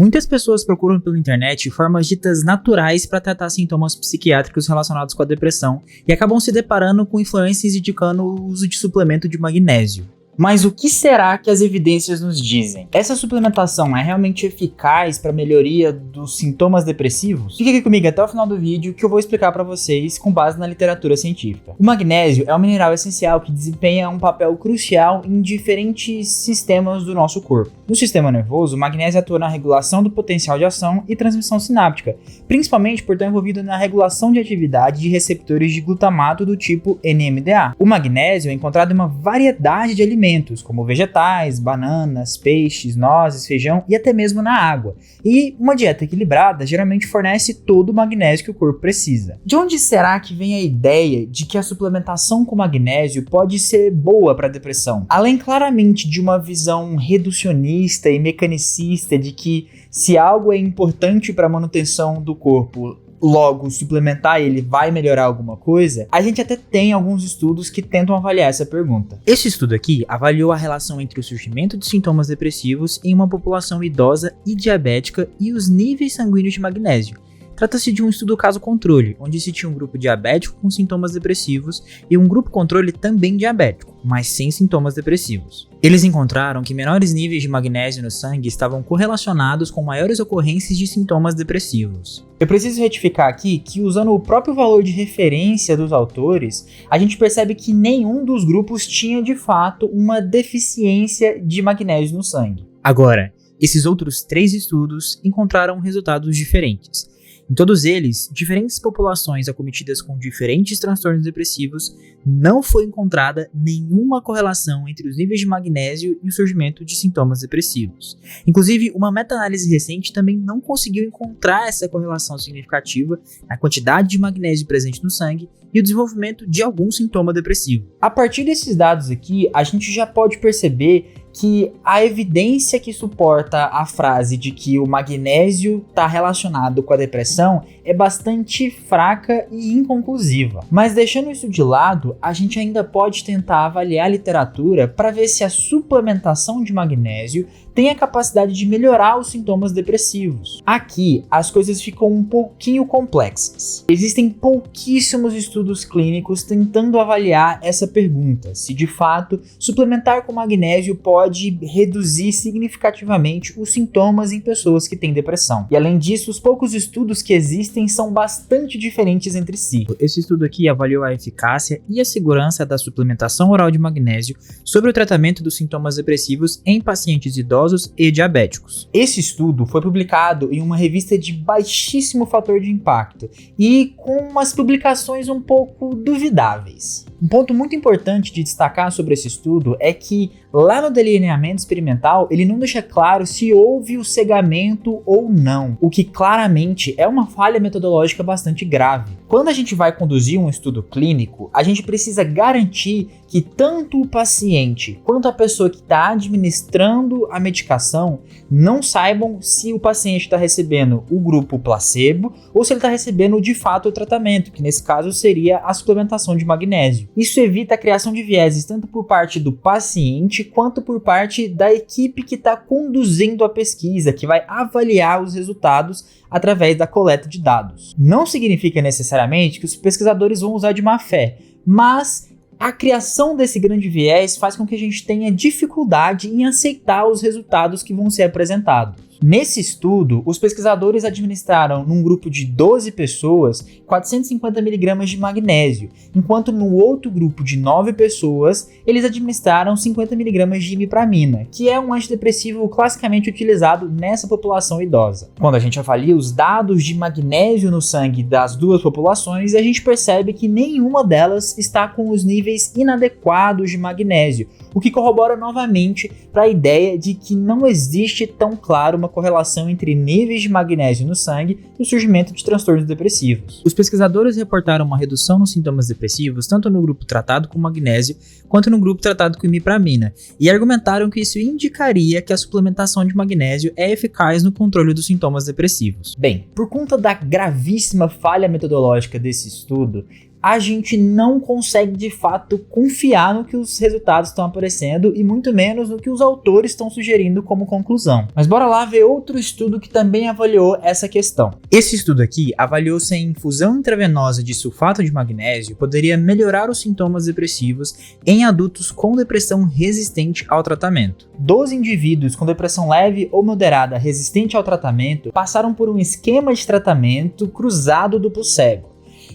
Muitas pessoas procuram pela internet formas ditas naturais para tratar sintomas psiquiátricos relacionados com a depressão e acabam se deparando com influências indicando o uso de suplemento de magnésio. Mas o que será que as evidências nos dizem? Essa suplementação é realmente eficaz para a melhoria dos sintomas depressivos? Fique aqui comigo até o final do vídeo que eu vou explicar para vocês com base na literatura científica. O magnésio é um mineral essencial que desempenha um papel crucial em diferentes sistemas do nosso corpo. No sistema nervoso, o magnésio atua na regulação do potencial de ação e transmissão sináptica, principalmente por estar envolvido na regulação de atividade de receptores de glutamato do tipo NMDA. O magnésio é encontrado em uma variedade de alimentos, como vegetais, bananas, peixes, nozes, feijão e até mesmo na água. E uma dieta equilibrada geralmente fornece todo o magnésio que o corpo precisa. De onde será que vem a ideia de que a suplementação com magnésio pode ser boa para a depressão? Além claramente de uma visão reducionista e mecanicista de que se algo é importante para a manutenção do corpo, logo suplementar ele vai melhorar alguma coisa, a gente até tem alguns estudos que tentam avaliar essa pergunta. Esse estudo aqui avaliou a relação entre o surgimento de sintomas depressivos em uma população idosa e diabética e os níveis sanguíneos de magnésio. Trata-se de um estudo caso-controle, onde se tinha um grupo diabético com sintomas depressivos e um grupo controle também diabético, mas sem sintomas depressivos. Eles encontraram que menores níveis de magnésio no sangue estavam correlacionados com maiores ocorrências de sintomas depressivos. Eu preciso retificar aqui que, usando o próprio valor de referência dos autores, a gente percebe que nenhum dos grupos tinha de fato uma deficiência de magnésio no sangue. Agora, esses outros 3 estudos encontraram resultados diferentes. Em todos eles, diferentes populações acometidas com diferentes transtornos depressivos, não foi encontrada nenhuma correlação entre os níveis de magnésio e o surgimento de sintomas depressivos. Inclusive, uma meta-análise recente também não conseguiu encontrar essa correlação significativa na quantidade de magnésio presente no sangue e o desenvolvimento de algum sintoma depressivo. A partir desses dados aqui, a gente já pode perceber que a evidência que suporta a frase de que o magnésio está relacionado com a depressão é bastante fraca e inconclusiva. Mas deixando isso de lado, a gente ainda pode tentar avaliar a literatura para ver se a suplementação de magnésio tem a capacidade de melhorar os sintomas depressivos. Aqui, as coisas ficam um pouquinho complexas. Existem pouquíssimos estudos clínicos tentando avaliar essa pergunta, se de fato suplementar com magnésio pode reduzir significativamente os sintomas em pessoas que têm depressão. E além disso, os poucos estudos que existem são bastante diferentes entre si. Esse estudo aqui avaliou a eficácia e a segurança da suplementação oral de magnésio sobre o tratamento dos sintomas depressivos em pacientes idosos e diabéticos. Esse estudo foi publicado em uma revista de baixíssimo fator de impacto e com umas publicações um pouco duvidáveis. Um ponto muito importante de destacar sobre esse estudo é que lá no delineamento experimental ele não deixa claro se houve o cegamento ou não, o que claramente é uma falha metodológica bastante grave. Quando a gente vai conduzir um estudo clínico, a gente precisa garantir que tanto o paciente quanto a pessoa que está administrando a medicação não saibam se o paciente está recebendo o grupo placebo ou se ele está recebendo de fato o tratamento, que nesse caso seria a suplementação de magnésio. Isso evita a criação de vieses tanto por parte do paciente quanto por parte da equipe que está conduzindo a pesquisa, que vai avaliar os resultados através da coleta de dados. Não significa necessariamente que os pesquisadores vão usar de má fé, mas a criação desse grande viés faz com que a gente tenha dificuldade em aceitar os resultados que vão ser apresentados. Nesse estudo, os pesquisadores administraram num grupo de 12 pessoas 450 mg de magnésio, enquanto no outro grupo de 9 pessoas, eles administraram 50 mg de imipramina, que é um antidepressivo classicamente utilizado nessa população idosa. Quando a gente avalia os dados de magnésio no sangue das duas populações, a gente percebe que nenhuma delas está com os níveis inadequados de magnésio, o que corrobora novamente para a ideia de que não existe tão claro uma correlação entre níveis de magnésio no sangue e o surgimento de transtornos depressivos. Os pesquisadores reportaram uma redução nos sintomas depressivos tanto no grupo tratado com magnésio quanto no grupo tratado com imipramina e argumentaram que isso indicaria que a suplementação de magnésio é eficaz no controle dos sintomas depressivos. Bem, por conta da gravíssima falha metodológica desse estudo, a gente não consegue de fato confiar no que os resultados estão aparecendo e muito menos no que os autores estão sugerindo como conclusão. Mas bora lá ver outro estudo que também avaliou essa questão. Esse estudo aqui avaliou se a infusão intravenosa de sulfato de magnésio poderia melhorar os sintomas depressivos em adultos com depressão resistente ao tratamento. 12 indivíduos com depressão leve ou moderada resistente ao tratamento passaram por um esquema de tratamento cruzado duplo cego.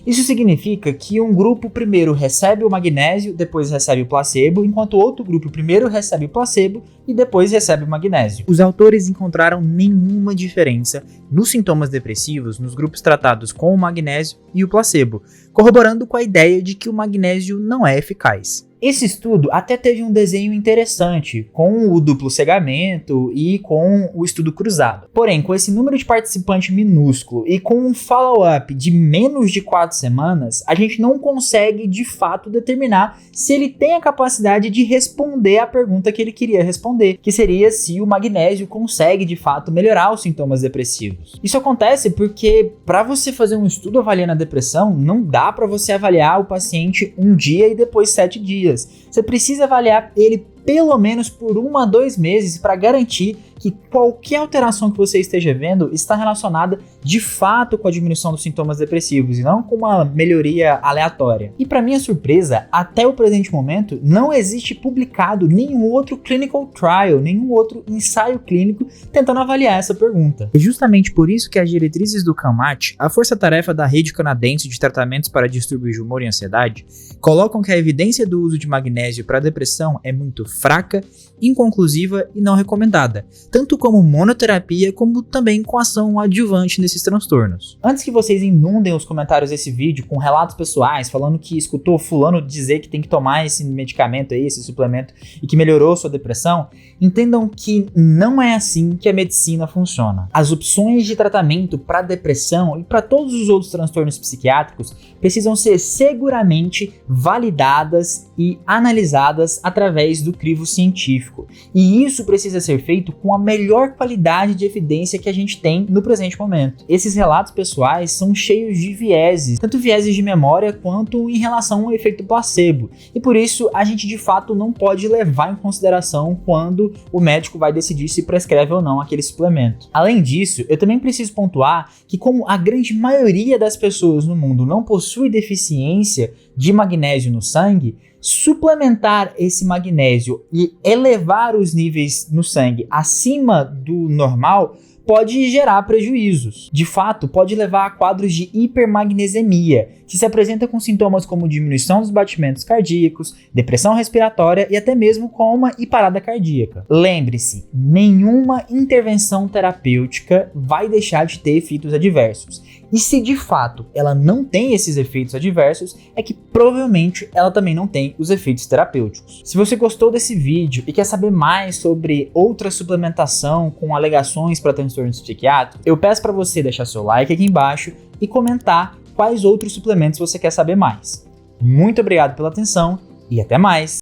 Isso significa que um grupo primeiro recebe o magnésio, depois recebe o placebo, enquanto o outro grupo primeiro recebe o placebo e depois recebe o magnésio. Os autores encontraram nenhuma diferença nos sintomas depressivos nos grupos tratados com o magnésio e o placebo, corroborando com a ideia de que o magnésio não é eficaz. Esse estudo até teve um desenho interessante, com o duplo cegamento e com o estudo cruzado. Porém, com esse número de participantes minúsculo e com um follow-up de menos de 4 semanas, a gente não consegue de fato determinar se ele tem a capacidade de responder a pergunta que ele queria responder, que seria se o magnésio consegue de fato melhorar os sintomas depressivos. Isso acontece porque para você fazer um estudo avaliando a depressão, não dá para você avaliar o paciente um dia e depois 7 dias. Você precisa avaliar ele pelo menos por 1 a 2 meses para garantir que qualquer alteração que você esteja vendo está relacionada de fato com a diminuição dos sintomas depressivos e não com uma melhoria aleatória. E para minha surpresa, até o presente momento, não existe publicado nenhum outro clinical trial, nenhum outro ensaio clínico tentando avaliar essa pergunta. É justamente por isso que as diretrizes do CAMAT, a força-tarefa da Rede Canadense de Tratamentos para Distúrbios de Humor e Ansiedade, colocam que a evidência do uso de magnésio para depressão é muito fraca, inconclusiva e não recomendada, tanto como monoterapia como também com ação adjuvante nesses transtornos. Antes que vocês inundem os comentários desse vídeo com relatos pessoais falando que escutou fulano dizer que tem que tomar esse medicamento aí, esse suplemento e que melhorou sua depressão, entendam que não é assim que a medicina funciona. As opções de tratamento para depressão e para todos os outros transtornos psiquiátricos precisam ser seguramente validadas e analisadas através do crivo científico. E isso precisa ser feito com a melhor qualidade de evidência que a gente tem no presente momento. Esses relatos pessoais são cheios de vieses, tanto vieses de memória quanto em relação ao efeito placebo. E por isso a gente de fato não pode levar em consideração quando o médico vai decidir se prescreve ou não aquele suplemento. Além disso, eu também preciso pontuar que como a grande maioria das pessoas no mundo não possui deficiência de magnésio no sangue, suplementar esse magnésio e elevar os níveis no sangue acima do normal pode gerar prejuízos. De fato, pode levar a quadros de hipermagnesemia, que se apresenta com sintomas como diminuição dos batimentos cardíacos, depressão respiratória e até mesmo coma e parada cardíaca. Lembre-se, nenhuma intervenção terapêutica vai deixar de ter efeitos adversos. E se de fato ela não tem esses efeitos adversos, é que provavelmente ela também não tem os efeitos terapêuticos. Se você gostou desse vídeo e quer saber mais sobre outra suplementação com alegações para transtornos psiquiátricos, eu peço para você deixar seu like aqui embaixo e comentar quais outros suplementos você quer saber mais. Muito obrigado pela atenção e até mais!